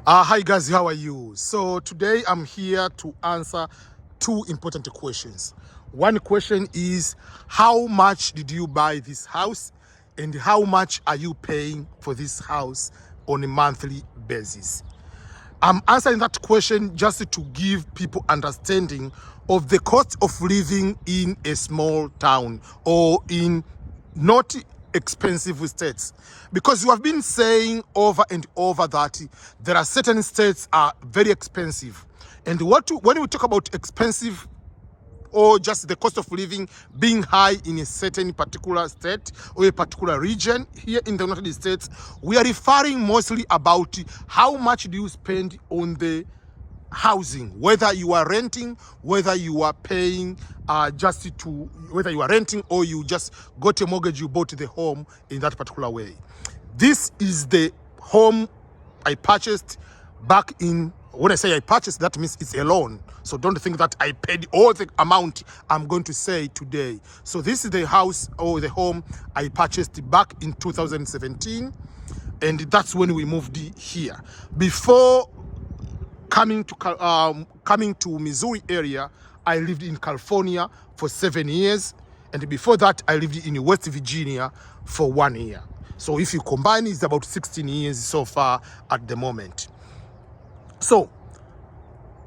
Hi guys, how are you? So today I'm here to answer two important questions. One question is, how much did you buy this house and how much are you paying for this house on a monthly basis? I'm answering that question just to give people understanding of the cost of living in a small town or in not expensive states, because you have been saying over and over that there are certain states are very expensive, and when we talk about expensive or just the cost of living being high in a certain particular state or a particular region here in the United States, we are referring mostly about how much do you spend on the housing, whether you are renting, whether you are paying whether you are renting or you just got a mortgage, you bought the home in that particular way. This is the home I purchased back in, when I say I purchased, that means it's a loan. So don't think that I paid all the amount I'm going to say today. So this is the house or the home I purchased back in 2017. And that's when we moved here. Before coming to Missouri area, I lived in California for 7 years, and before that I lived in West Virginia for 1 year. So if you combine, it's about 16 years so far at the moment. So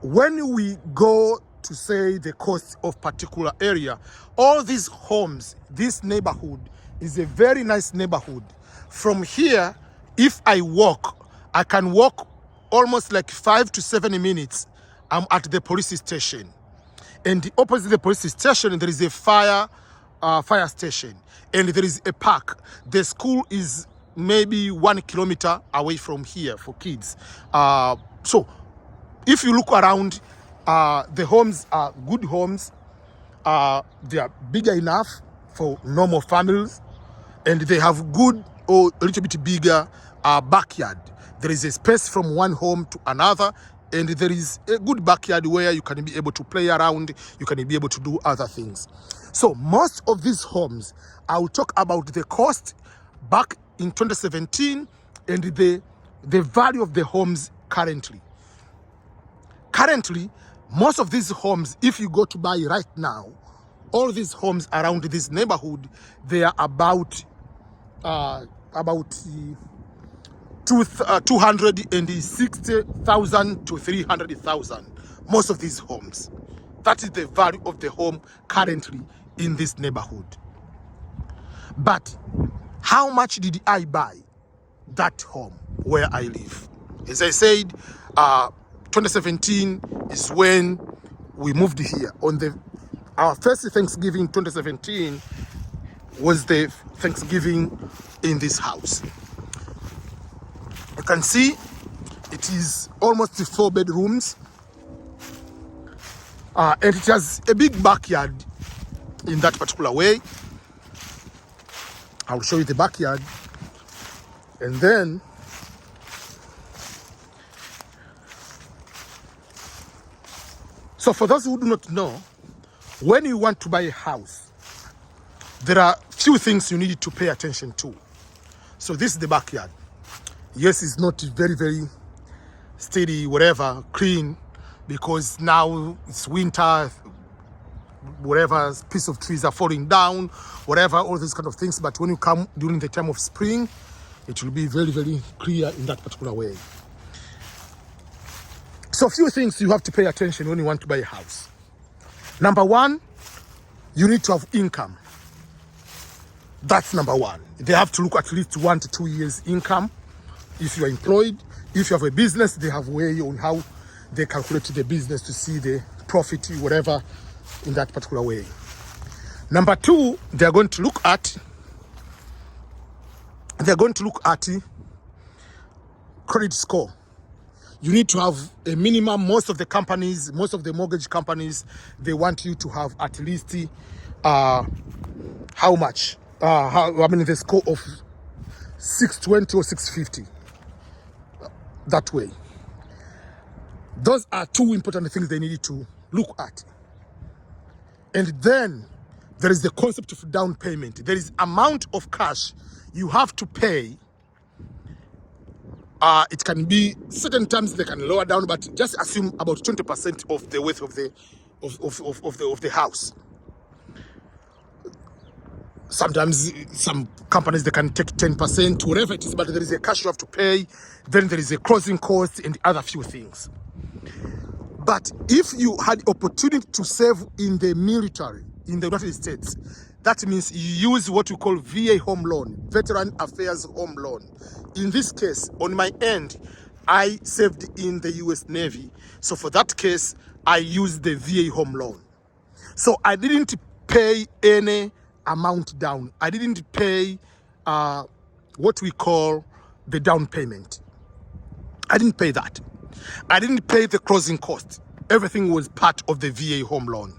when we go to say the cost of particular area, all these homes, this neighborhood is a very nice neighborhood. From here, if I walk, I can walk almost like 5 to 7 minutes. I'm at the police station, and opposite the police station there is a fire station, and there is a park. The school is maybe 1 kilometer away from here for kids. So if you look around, the homes are good homes. They are bigger enough for normal families, and they have good or a little bit bigger backyard. There is a space from one home to another, and there is a good backyard where you can be able to play around, you can be able to do other things. So most of these homes, I will talk about the cost back in 2017 and the value of the homes currently. Currently, most of these homes, if you go to buy right now, all these homes around this neighborhood, they are about 260,000 to 300,000. Most of these homes. That is the value of the home currently in this neighborhood. But how much did I buy that home where I live? As I said, 2017 is when we moved here. Our first Thanksgiving 2017 was the Thanksgiving in this house. You can see it is almost 4 bedrooms, and it has a big backyard in that particular way. I'll show you the backyard, and then so for those who do not know, when you want to buy a house, there are few things you need to pay attention to. So this is the backyard. Yes, it's not very steady, whatever, clean, because now it's winter, whatever, piece of trees are falling down, whatever, all these kind of things. But when you come during the time of spring, it will be very clear in that particular way. So a few things you have to pay attention when you want to buy a house. Number one, you need to have income. That's number one. They have to look at least 1 to 2 years income. If you are employed, if you have a business, they have a way on how they calculate the business to see the profit, whatever, in that particular way. Number two, they're going to look at credit score. You need to have a minimum. Most of the mortgage companies, they want you to have at least how much? The score of 620 or 650. That way. Those are two important things they need to look at. And then there is the concept of down payment. There is amount of cash you have to pay It can be certain times they can lower down, but just assume about 20% of the worth of the house. Sometimes some companies, they can take 10%, whatever it is, but there is a cash you have to pay, then there is a closing cost and other few things. But if you had opportunity to serve in the military in the United States, that means you use what we call VA home loan, Veteran Affairs Home Loan. In this case, on my end, I served in the US Navy. So for that case, I used the VA home loan. So I didn't pay any amount down. I didn't pay what we call the down payment. I didn't pay that. I didn't pay the closing cost. Everything was part of the VA home loan.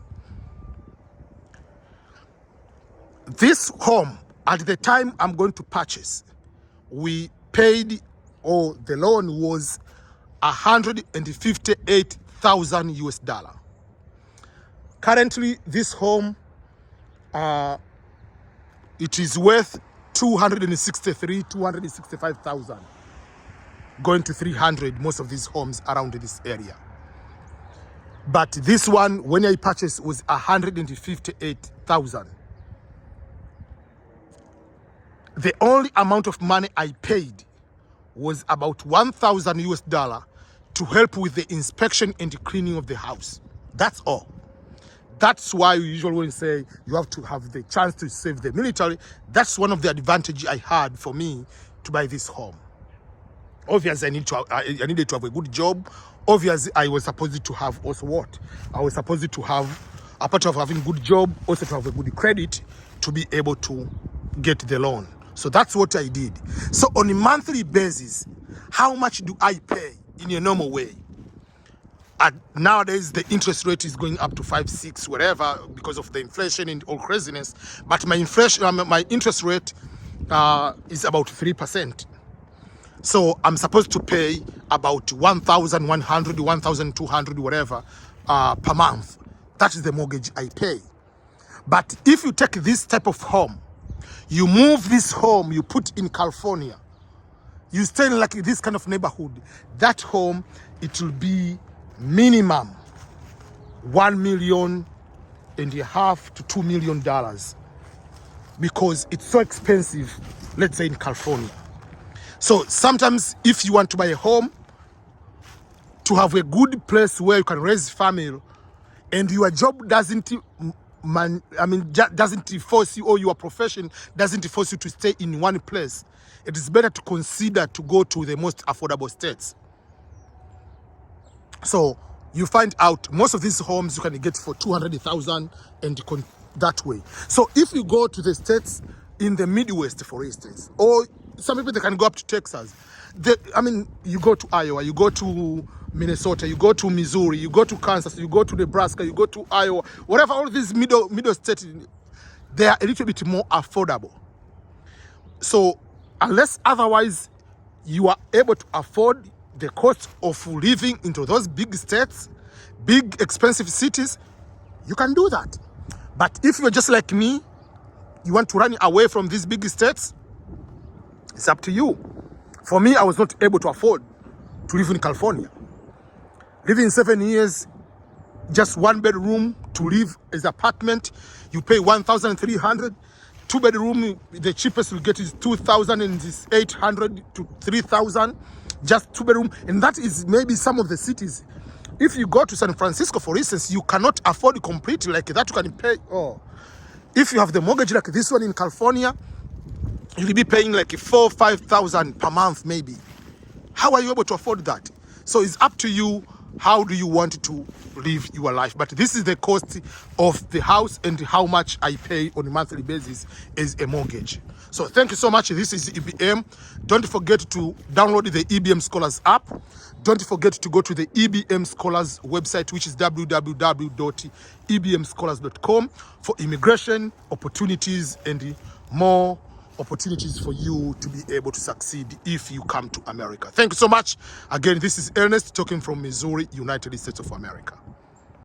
This home, at the time I'm going to purchase, we paid, or the loan was $158,000 US. Currently, this home, it is worth 265,000, going to 300. Most of these homes around this area. But this one, when I purchased, was 158,000. The only amount of money I paid was about 1,000 US dollar to help with the inspection and the cleaning of the house. That's all. That's why we usually when say you have to have the chance to save the military. That's one of the advantages I had for me to buy this home. Obviously, I needed to have a good job. Obviously, I was supposed to have also what? I was supposed to have, apart of having a good job, also to have a good credit to be able to get the loan. So that's what I did. So on a monthly basis, how much do I pay in a normal way? Nowadays, the interest rate is going up to 5, 6, whatever, because of the inflation and all craziness. But my interest rate is about 3%. So I'm supposed to pay about 1,100, 1,200, whatever, per month. That is the mortgage I pay. But if you take this type of home, you move this home, you put in California, you stay in like this kind of neighborhood, that home, it will be minimum $1.5 million to $2 million, because it's so expensive, let's say in California. So sometimes if you want to buy a home, to have a good place where you can raise family, and your job doesn't force you, or your profession doesn't force you to stay in one place, it is better to consider to go to the most affordable states. So you find out most of these homes you can get for $200,000 and that way. So if you go to the states in the Midwest, for instance, or some people, they can go up to Texas. You go to Iowa, you go to Minnesota, you go to Missouri, you go to Kansas, you go to Nebraska, you go to Iowa, whatever, all these middle states, they are a little bit more affordable. So unless otherwise you are able to afford the cost of living into those big states, big expensive cities, you can do that. But if you're just like me, you want to run away from these big states, it's up to you. For me, I was not able to afford to live in California. Living 7 years, just 1 bedroom to live as apartment, you pay $1,300. 2 bedroom, the cheapest you get is $2,800 to $3,000. Just 2 bedroom, and that is maybe some of the cities. If you go to San Francisco, for instance, you cannot afford completely like that. You can pay. Oh, if you have the mortgage like this one in California, you'll be paying like $4,000 or $5,000 per month, maybe. How are you able to afford that? So it's up to you. How do you want to live your life? But this is the cost of the house and how much I pay on a monthly basis as a mortgage. So thank you so much. This is EBM. Don't forget to download the EBM Scholars app. Don't forget to go to the EBM Scholars website, which is www.ebmscholars.com, for immigration opportunities and more opportunities for you to be able to succeed if you come to America. Thank you so much. Again, this is Ernest talking from Missouri, United States of America.